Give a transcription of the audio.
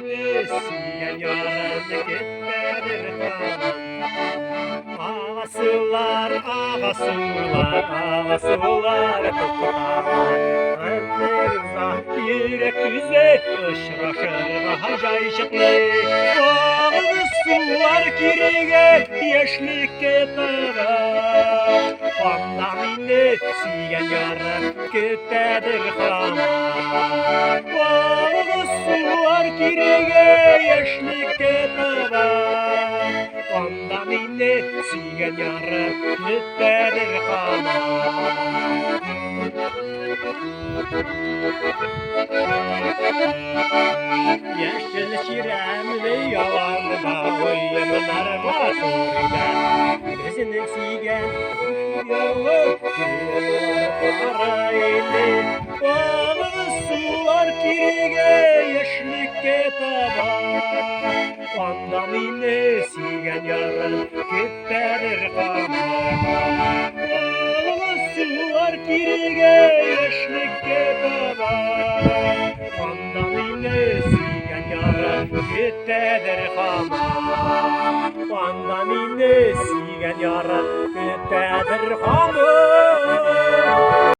mine siyen yarın gitmedir ağasılar, ağasılar, ağasılar tutarlar. Annemizde yürek yüze ışraşır hacayşıklı. Ağasılar kirige yeşlik etarar. Onda mine siyen yarın gitmedir ağasılar kirige yeşlik etarar. Onda mine siyen yarın gitmedir Yeşil şirem ve yalanlı bağıyımlar masurida. Gözünün sigen yolu paraylı. Ağussular kirige yeşlik ketabar. Onda mine sigen yarın gitmedir ağussular kirige yeşlik ketabar. Onda mine sigen yarın gitmedir Onda mine sigen yarın